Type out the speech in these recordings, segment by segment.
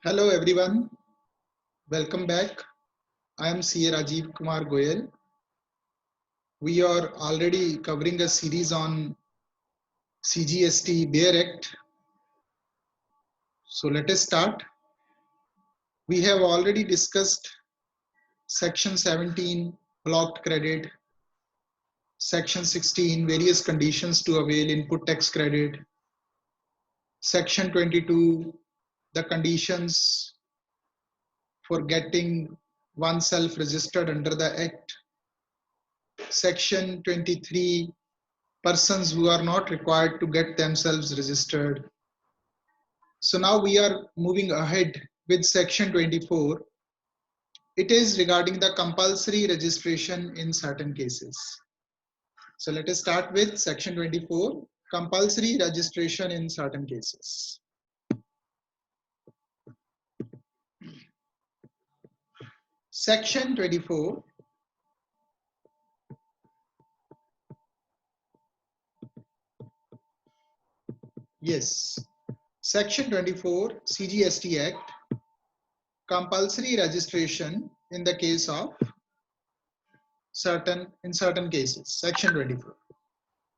Hello everyone, welcome back. I am CA Rajiv Kumar Goyal. We are already covering a series on CGST BEAR Act. So let us start. We have already discussed Section 17, blocked credit, Section 16, various conditions to avail input tax credit, Section 22, the conditions for getting oneself registered under the Act, Section 23, persons who are not required to get themselves registered. So now we are moving ahead with Section 24. It is regarding the compulsory registration in certain cases. So let us start with Section 24, compulsory registration in certain cases. Section 24. Yes, Section 24 CGST Act, compulsory registration in the case of certain cases. Section 24.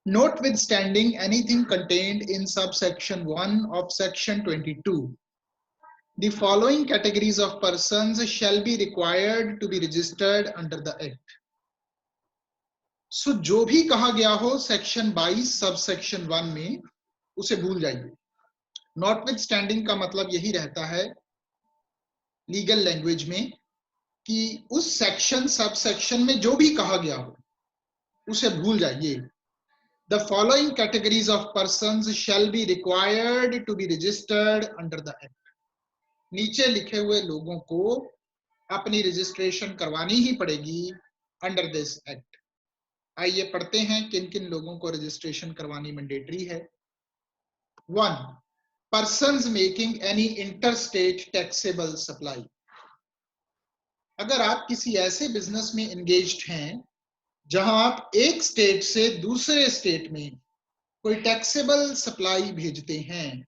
Notwithstanding anything contained in subsection 1 of section 22, the following categories of persons shall be required to be registered under the Act. So जो भी कहा गया हो section 22 subsection 1 में उसे भूल जाइए. Notwithstanding का मतलब यही रहता है लीगल लैंग्वेज में कि उस सेक्शन सबसेक्शन में जो भी कहा गया हो उसे भूल जाइए. The following categories of persons shall be required to be registered under the Act. नीचे लिखे हुए लोगों को अपनी रजिस्ट्रेशन करवानी ही पड़ेगी अंडर दिस एक्ट. आइए पढ़ते हैं किन किन लोगों को रजिस्ट्रेशन करवानी मैंडेटरी है. 1. Persons making any interstate taxable supply. अगर आप किसी ऐसे बिजनेस में एंगेज्ड हैं जहां आप एक स्टेट से दूसरे स्टेट में कोई टैक्सेबल सप्लाई भेजते हैं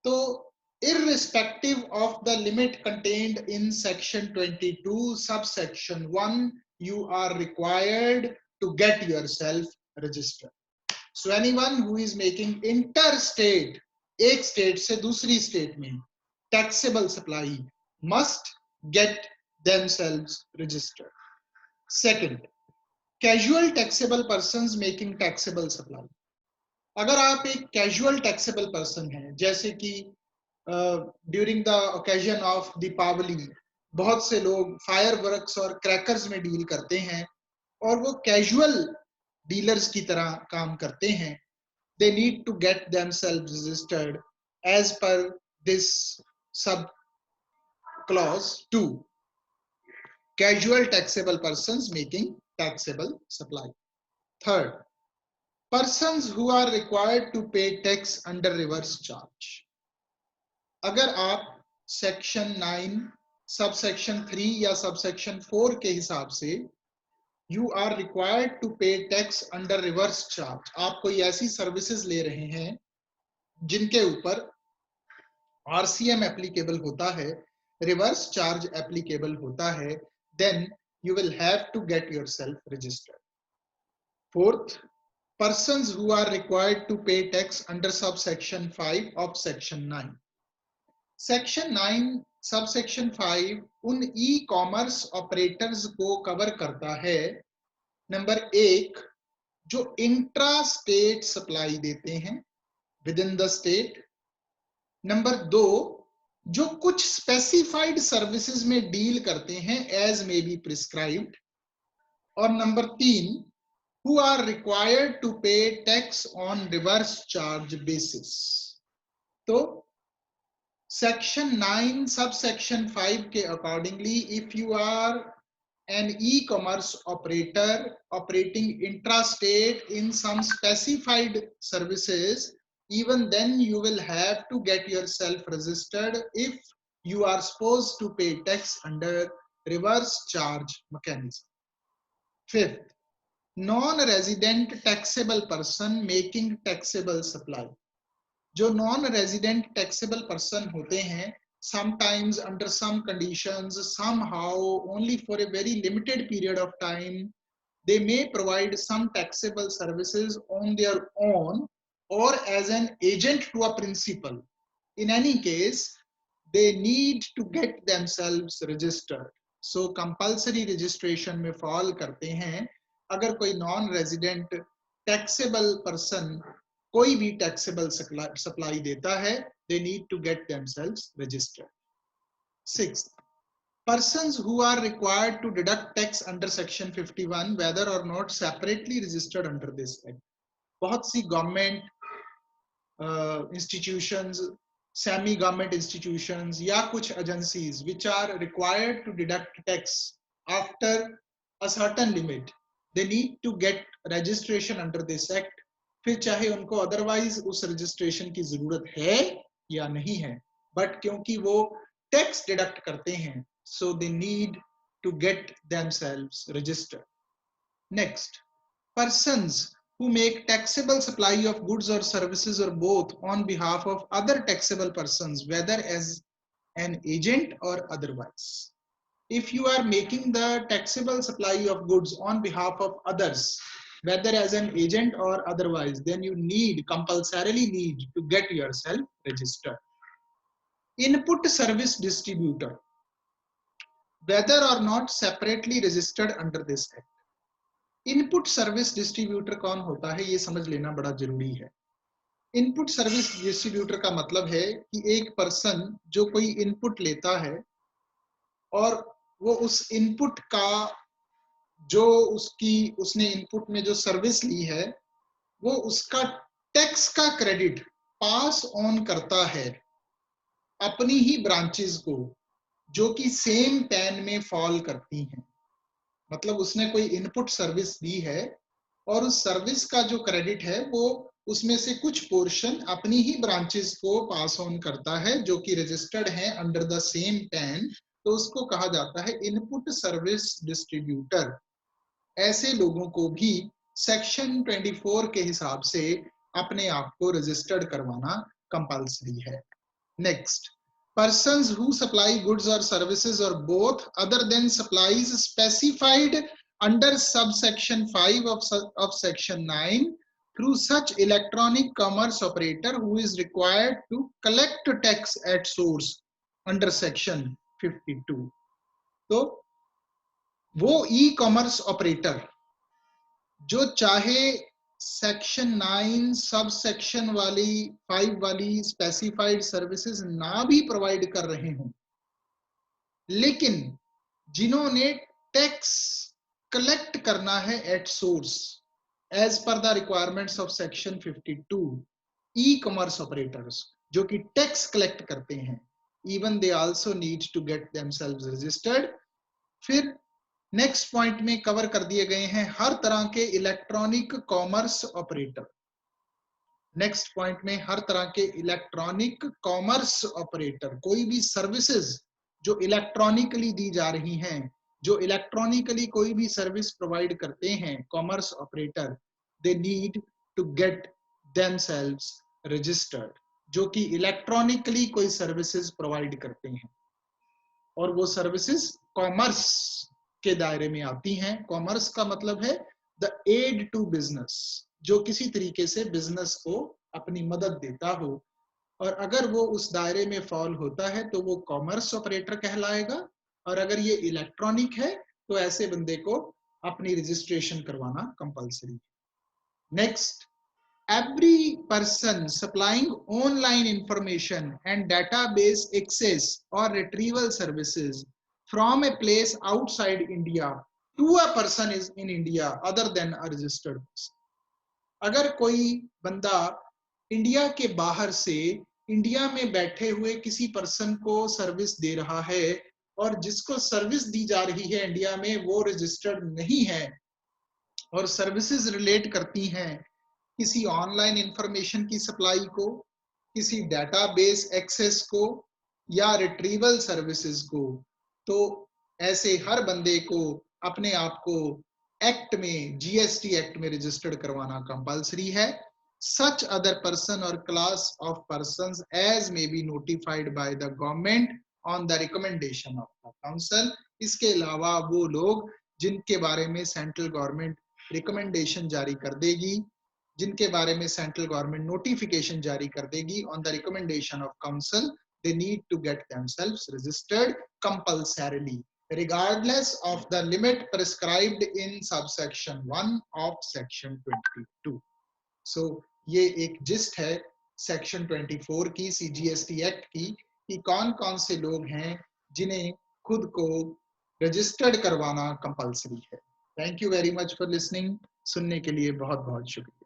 तो irrespective of the limit contained in section 22 subsection 1 you are required to get yourself registered. So anyone who is making interstate एक स्टेट से दूसरी स्टेट में taxable supply must get themselves registered. Second, casual taxable persons making taxable supply. अगर आप एक casual taxable person हैं जैसे कि during the occasion of Deepavali बहुत से लोग फायरवर्क्स और क्रैकर्स में डील करते हैं और वो कैजुअल डीलर्स की तरह काम करते हैं. They need to get themselves registered as per this sub clause 2. Casual taxable persons making taxable supply. Third, persons who are required to pay tax under reverse charge. अगर आप सेक्शन 9 सबसेक्शन 3 या subsection 4 के हिसाब से you are required to pay tax under reverse charge, आप कोई ऐसी services ले रहे हैं जिनके ऊपर RCM एप्लीकेबल होता है, रिवर्स चार्ज एप्लीकेबल होता है, then you will have to get yourself registered. Fourth, persons who are required to pay tax under subsection 5 of section 9. Section 9 subsection 5 उन ई-कॉमर्स ऑपरेटर्स को कवर करता है. नंबर 1, जो intra state supply देते हैं with in the state. Number 2, जो कुछ specified services में डील करते हैं एज मे बी प्रिस्क्राइब्ड. और number 3, who are required to pay tax on reverse charge basis. तो section 9 subsection 5 के accordingly if you are an e-commerce operator operating intrastate in some specified services, even then you will have to get yourself registered if you are supposed to pay tax under reverse charge mechanism. Fifth, non-resident taxable person making taxable supply. जो non resident taxable person होते हैं sometimes under some conditions, somehow only for a very limited period of time, they may provide some taxable services on their own or as an agent to a principal. In any case, they need to get themselves registered. So compulsory registration में fall करते हैं अगर कोई non resident taxable person कोई भी taxable supply देता है, they need to get themselves registered. Sixth, persons who are required to deduct tax under section 51 whether or not separately registered under this act. बहुत सी government institutions, semi government institutions या कुछ agencies which are required to deduct tax after a certain limit, they need to get registration under this act. फिर चाहे उनको otherwise उस registration की जरूरत है या नहीं है, but क्योंकि वो tax deduct करते हैं, so they need to get themselves registered. Next, persons who make taxable supply of goods or services or both on behalf of other taxable persons, whether as an agent or otherwise. If you are making the taxable supply of goods on behalf of others, whether as an agent or otherwise, then you compulsorily need to get yourself registered. Input service distributor, whether or not separately registered under this act. Input service distributor कौन होता है, ये समझ लेना बड़ा जरूरी है. Input service distributor का मतलब है कि एक पर्सन जो कोई इनपुट लेता है और वो उस इनपुट का जो उसने इनपुट में जो सर्विस ली है वो उसका टैक्स का क्रेडिट पास ऑन करता है अपनी ही ब्रांचेस को जो कि सेम पैन में फॉल करती हैं. मतलब उसने कोई इनपुट सर्विस दी है और उस सर्विस का जो क्रेडिट है वो उसमें से कुछ पोर्शन अपनी ही ब्रांचेस को पास ऑन करता है जो कि रजिस्टर्ड है अंडर द सेम पैन, तो उसको कहा जाता है इनपुट सर्विस डिस्ट्रीब्यूटर. ऐसे लोगों को भी सेक्शन 24 के हिसाब से अपने आप को रजिस्टर्ड करवाना कंपल्सरी है. Next, persons who supply goods or services or both other than supplies specified under subsection 5 of section 9 through such electronic commerce operator who is required to collect tax at source under section 52. तो वो e-commerce operator जो चाहे section 9 sub section वाली 5 वाली specified services ना भी provide कर रहे हों, लेकिन जिन्होंने टैक्स कलेक्ट करना है at source as per the requirements of section 52, e commerce operators जो कि टैक्स कलेक्ट करते हैं, even they also need to get themselves registered. फिर नेक्स्ट पॉइंट में कवर कर दिए गए हैं हर तरह के electronic commerce operator. Next point में हर तरह के इलेक्ट्रॉनिक कॉमर्स ऑपरेटर, कोई भी सर्विसेज जो इलेक्ट्रॉनिकली दी जा रही हैं, जो इलेक्ट्रॉनिकली कोई भी सर्विस प्रोवाइड करते हैं, commerce operator, they need to get themselves registered, जो कि इलेक्ट्रॉनिकली कोई सर्विसेज प्रोवाइड करते हैं और वो सर्विसेज कॉमर्स के दायरे में आती हैं. कॉमर्स का मतलब है द एड टू बिजनेस, जो किसी तरीके से बिजनेस को अपनी मदद देता हो, और अगर वो उस दायरे में फॉल होता है तो वो कॉमर्स ऑपरेटर कहलाएगा, और अगर ये इलेक्ट्रॉनिक है तो ऐसे बंदे को अपनी रजिस्ट्रेशन करवाना कंपलसरी है. Next, every person supplying online information and database access or retrieval services from a place outside India to a person is in India other than a registered person. अगर कोई बंदा इंडिया के बाहर से India में बैठे हुए किसी पर्सन को सर्विस दे रहा है और जिसको सर्विस दी जा रही है इंडिया में वो रजिस्टर्ड नहीं है और सर्विसेज रिलेट करती हैं किसी ऑनलाइन इंफॉर्मेशन की सप्लाई को, किसी डेटाबेस एक्सेस को या रिट्रीवल सर्विसेज को, तो ऐसे हर बंदे को अपने आप को एक्ट में, जीएसटी एक्ट में रजिस्टर्ड करवाना कंपलसरी है. such other person or class of persons as may be notified by the government on the recommendation of the council. इसके अलावा वो लोग जिनके बारे में सेंट्रल गवर्नमेंट रिकमेंडेशन जारी कर देगी, जिनके बारे में सेंट्रल गवर्नमेंट नोटिफिकेशन जारी कर देगी on the recommendation of council, they need to get themselves registered compulsorily regardless of the limit prescribed in subsection 1 of section 22. So ये एक जिस्ट है सेक्शन 24 की सीजीएसटी एक्ट की कि कौन कौन से लोग हैं जिन्हें खुद को रजिस्टर्ड करवाना कंपलसरी है। Thank you very much for listening. सुनने के लिए बहुत बहुत शुक्रिया।